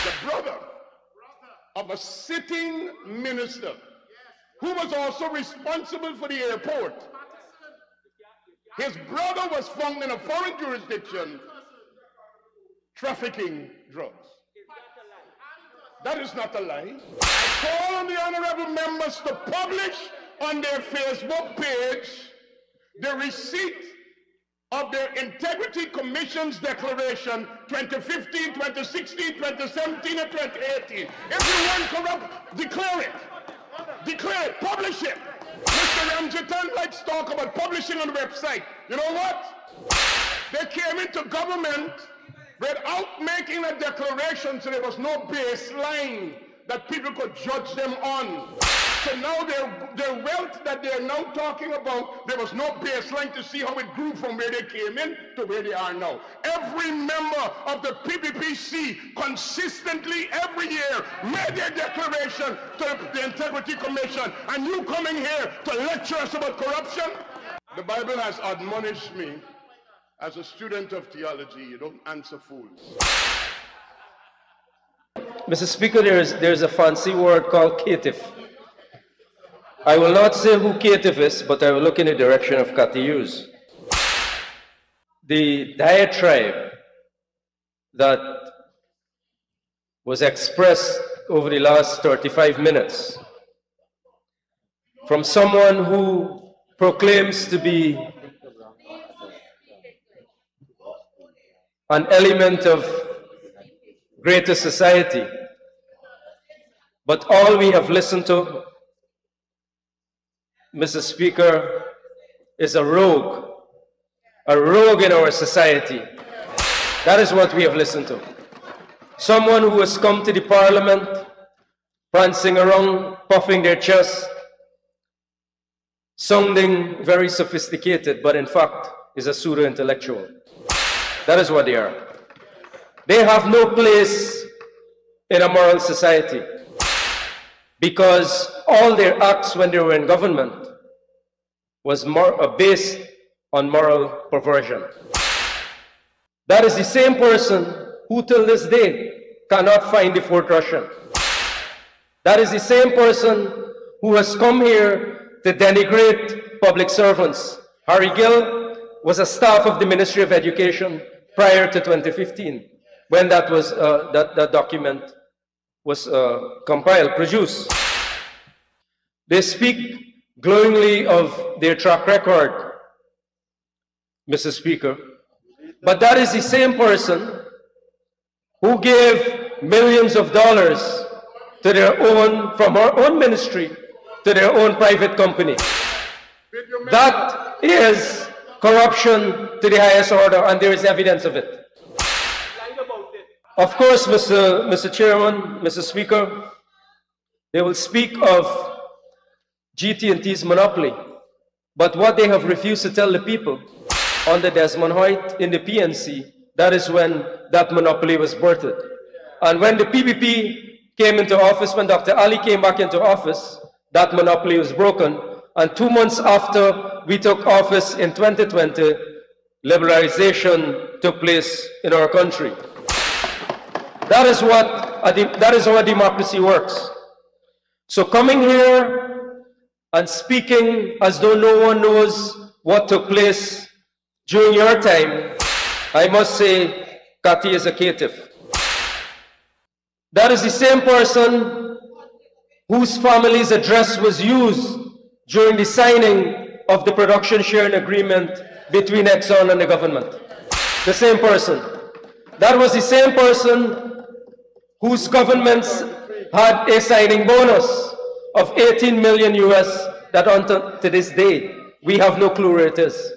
the brother of a sitting minister who was also responsible for the airport. His brother was found in a foreign jurisdiction trafficking drugs. That is not a lie. I call on the honorable members to publish on their Facebook page the receipt of their Integrity Commission's declaration 2015, 2016, 2017, and 2018. If you want corrupt, declare it. Declare it. Publish it. Mr. Ramjitan likes to talk about publishing on the website. You know what? They came into government without making a declaration, so there was no baseline that people could judge them on. So now their wealth that they're now talking about, there was no baseline to see how it grew from where they came in to where they are now. Every member of the PPPC consistently every year made their declaration to the Integrity Commission, and you coming here to lecture us about corruption? The Bible has admonished me as a student of theology, you don't answer fools. Mr. Speaker, there's a fancy word called caitiff. I will not say who caitiff is, but I will look in the direction of Katiyus. The diatribe that was expressed over the last 35 minutes from someone who proclaims to be an element of greater society, but all we have listened to, Mr. Speaker, is a rogue in our society. That is what we have listened to. Someone who has come to the parliament, prancing around, puffing their chest, sounding very sophisticated, but in fact is a pseudo-intellectual. That is what they are. They have no place in a moral society because all their acts when they were in government was based on moral perversion. That is the same person who till this day cannot find the Fort Russian. That is the same person who has come here to denigrate public servants. Harry Gill was a staff of the Ministry of Education prior to 2015, when that document was compiled, produced. They speak glowingly of their track record, Mr. Speaker, but that is the same person who gave millions of dollars to their own, from our own ministry, to their own private company. That is corruption to the highest order, and there is evidence of it. Of course, Mr. Chairman, Mr. Speaker, they will speak of GT&T's monopoly, but what they have refused to tell the people under Desmond Hoyt in the PNC, that is when that monopoly was birthed. And when the PPP came into office, when Dr. Ali came back into office, that monopoly was broken. And 2 months after we took office in 2020, liberalization took place in our country. That is how a democracy works. So coming here and speaking as though no one knows what took place during your time, I must say, Kati is a caitiff. That is the same person whose family's address was used during the signing of the production sharing agreement between Exxon and the government. The same person. That was the same person whose governments had a signing bonus of 18 million US that until to this day, we have no clue where it is.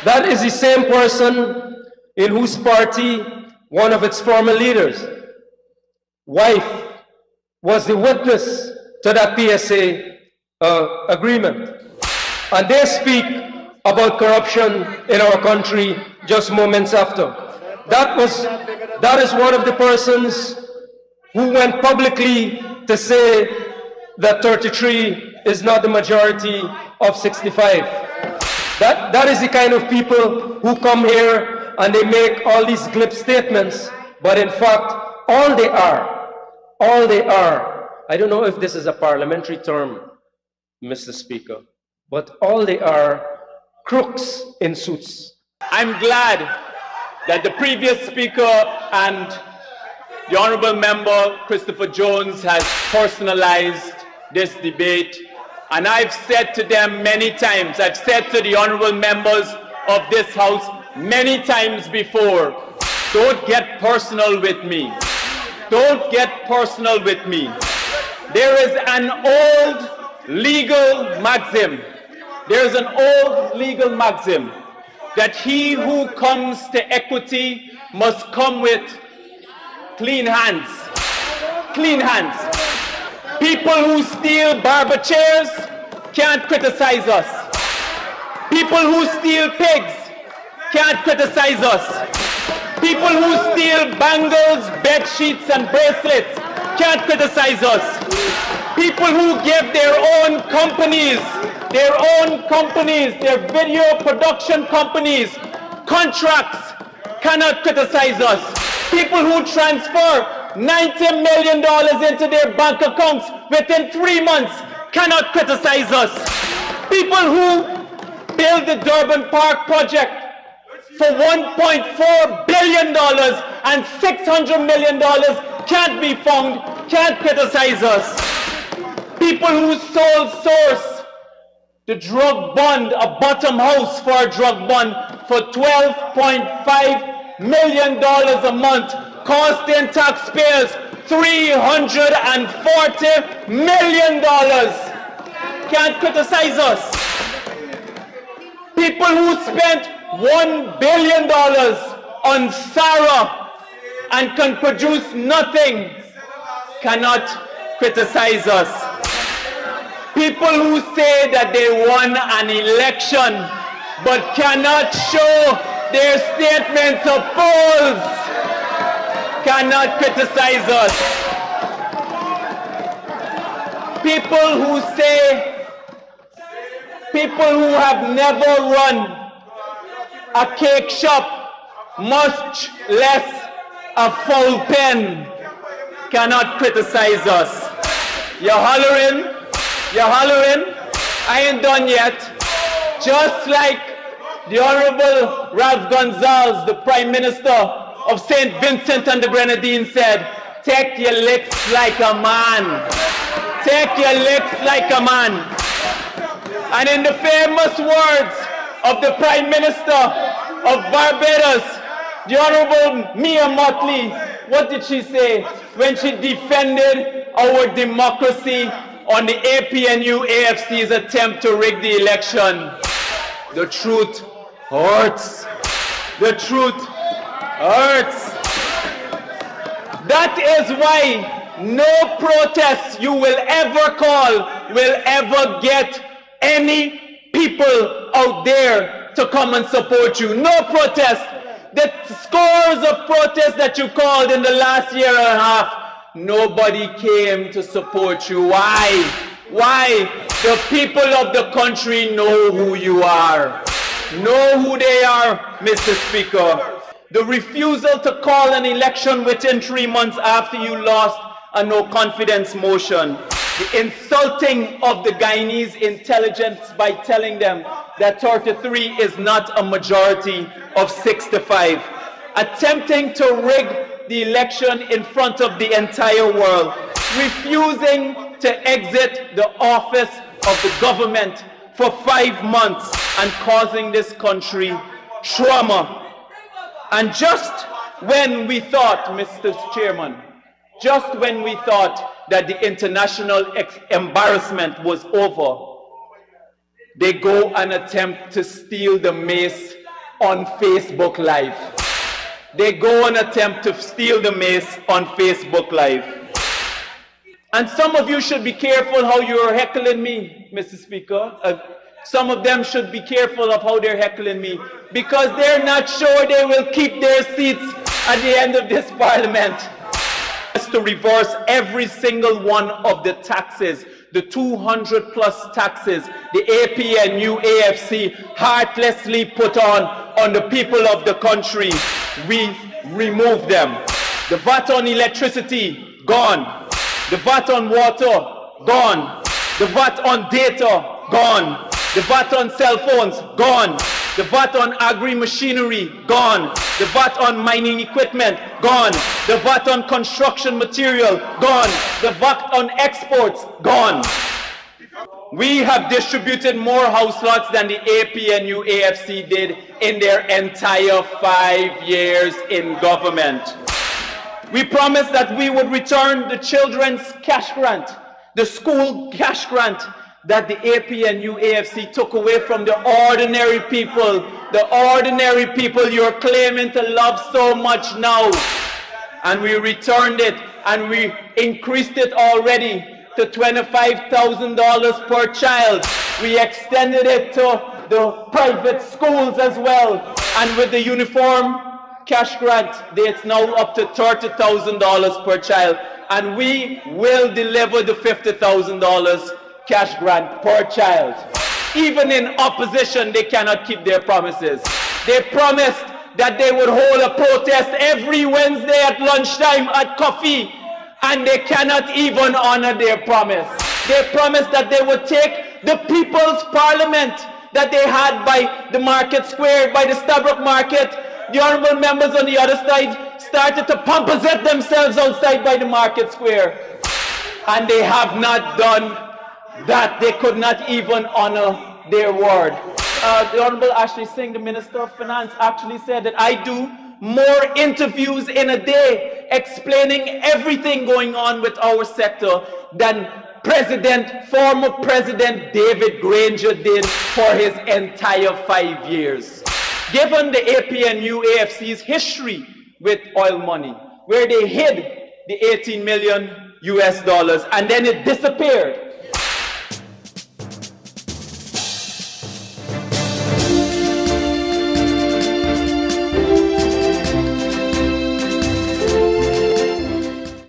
That is the same person in whose party one of its former leaders' wife was the witness to that PSA agreement. And they speak about corruption in our country just moments after. That is one of the persons who went publicly to say that 33 is not the majority of 65. That is the kind of people who come here and they make all these glib statements, but in fact all they are, I don't know if this is a parliamentary term, Mr. Speaker, but all they are crooks in suits. I'm glad that the previous speaker and the Honourable Member Christopher Jones has personalized this debate, and I've said to them many times, I've said to the Honourable Members of this House many times before, don't get personal with me. Don't get personal with me. There is an old legal maxim. There is an old legal maxim that he who comes to equity must come with clean hands. Clean hands. People who steal barber chairs can't criticize us. People who steal pigs can't criticize us. People who steal bangles, bed sheets, and bracelets can't criticize us. People who give their own companies, their video production companies, contracts cannot criticize us. People who transfer $90 million into their bank accounts within 3 months cannot criticize us. People who build the Durban Park project for $1.4 billion and $600 million can't be found, can't criticize us. People who sole source the drug bond, a bottom house for a drug bond for $12.5 million a month, costing taxpayers $340 million. Can't criticize us. People who spent $1 billion on Sarah and can produce nothing cannot criticize us. People who say that they won an election but cannot show their statements of polls cannot criticize us. People who have never run a cake shop, much less a foul pen, cannot criticize us. You're hollering? You're hollering? I ain't done yet. Just like the Honorable Ralph Gonsalves, the Prime Minister of St. Vincent and the Grenadines, said, take your licks like a man. Take your licks like a man. And in the famous words of the Prime Minister of Barbados, the Honorable Mia Mottley, what did she say when she defended our democracy on the APNU AFC's attempt to rig the election? The truth hurts. The truth hurts. That is why no protest you will ever call will ever get any people out there to come and support you. No protest. The scores of protests that you called in the last year and a half, nobody came to support you. Why? Why? The people of the country know who you are. Know who they are, Mr. Speaker. The refusal to call an election within 3 months after you lost a no-confidence motion. The insulting of the Guyanese intelligence by telling them that 33 is not a majority of 65. Attempting to rig the election in front of the entire world. Refusing to exit the office of the government for 5 months and causing this country trauma. And just when we thought, Mr. Chairman, just when we thought that the international embarrassment was over, they go and attempt to steal the mace on Facebook Live. They go and attempt to steal the mace on Facebook Live. And some of you should be careful how you're heckling me, Mr. Speaker. Some of them should be careful of how they're heckling me, because they're not sure they will keep their seats at the end of this parliament. To reverse every single one of the taxes, the 200 plus taxes the APNU AFC heartlessly put on the people of the country. We remove them. The VAT on electricity, gone. The VAT on water, gone. The VAT on data, gone. The VAT on cell phones, gone. The VAT on agri-machinery, gone. The VAT on mining equipment, gone. The VAT on construction material, gone. The VAT on exports, gone. We have distributed more house lots than the APNU AFC did in their entire 5 years in government. We promised that we would return the children's cash grant, the school cash grant that the APNU AFC took away from the ordinary people you're claiming to love so much now. And we returned it, and we increased it already to $25,000 per child. We extended it to the private schools as well. And with the uniform cash grant, it's now up to $30,000 per child. And we will deliver the $50,000 cash grant per child. Even in opposition, they cannot keep their promises. They promised that they would hold a protest every Wednesday at lunchtime at coffee, and they cannot even honor their promise. They promised that they would take the People's Parliament that they had by the Market Square, by the Stabroek Market. The honorable members on the other side started to pomposette themselves outside by the Market Square. And they have not done that. They could not even honor their word. The Honorable Ashley Singh, the Minister of Finance, actually said that I do more interviews in a day explaining everything going on with our sector than former President David Granger did for his entire 5 years. Given the APNU AFC's history with oil money, where they hid the $18 million and then it disappeared,